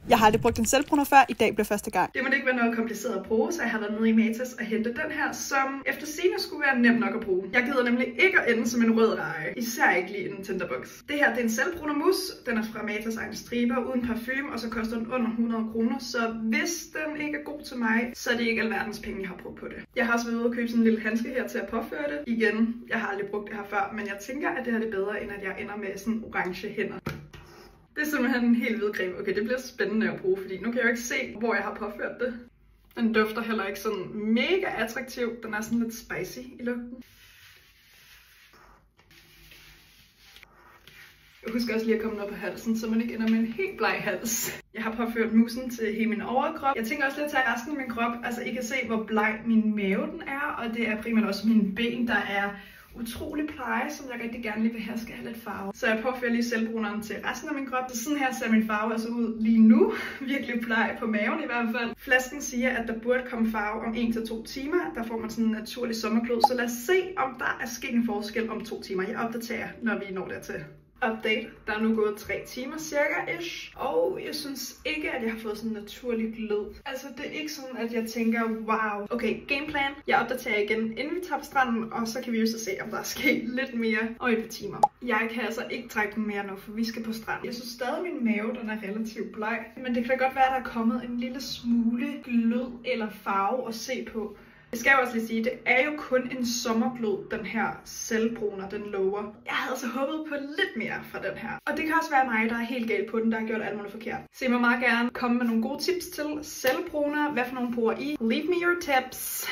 Jeg har aldrig brugt en selvbruner før, i dag bliver første gang. Det må ikke være noget kompliceret at bruge, så jeg har været nede i Matas og hentet den her, som efter sigende skulle være nem nok at bruge. Jeg gider nemlig ikke at ende som en rød reje, især ikke lige en Tinderbox. Det her det er en selvbruner mus, den er fra Matas egen striber, uden parfume, og så koster den under 100 kroner, så hvis den ikke er god til mig, så er det ikke alverdens penge, jeg har brugt på det. Jeg har også været ude og købe sådan en lille handske her til at påføre det. Igen, jeg har aldrig brugt det her før, men jeg tænker, at det her er bedre, end at jeg ender med sådan orange hænder. Det er simpelthen en helt hvid creme. Okay, det bliver spændende at bruge, fordi nu kan jeg jo ikke se, hvor jeg har påført det. Den dufter heller ikke sådan mega attraktiv. Den er sådan lidt spicy i lugten. Jeg husker også lige at komme op på halsen, så man ikke ender med en helt bleg hals. Jeg har påført musen til hele min overkrop. Jeg tænker også lidt at tage resten af min krop. Altså, I kan se, hvor bleg min mave den er, og det er primært også mine ben, der er utrolig pleje, som jeg rigtig gerne lige vil have, skal have lidt farve. Så jeg påfører lige selvbruneren til resten af min krop. Så sådan her ser min farve altså ud lige nu. Virkelig pleje på maven i hvert fald. Flasken siger, at der burde komme farve om 1 til 2 timer. Der får man sådan en naturlig sommerglød. Så lad os se, om der er sket en forskel om 2 timer. Jeg opdaterer, når vi når dertil. Update. Der er nu gået 3 timer cirka-ish, og jeg synes ikke, at jeg har fået sådan en naturlig glød. Altså, det er ikke sådan, at jeg tænker, wow. Okay, gameplan. Jeg opdaterer igen, inden vi tager på stranden, og så kan vi jo så se, om der er sket lidt mere og et par timer. Jeg kan altså ikke trække den mere nu, for vi skal på stranden. Jeg synes stadig, min mave den er relativt bleg, men det kan da godt være, at der er kommet en lille smule glød eller farve at se på. Jeg skal jo også lige sige, det er jo kun en sommerglød, den her selvbruner, den lover. Jeg havde altså håbet på lidt mere fra den her. Og det kan også være mig, der er helt galt på den, der har gjort alt muligt forkert. Så I må meget gerne komme med nogle gode tips til selvbruner. Hvad for nogle bruger I? Leave me your tips.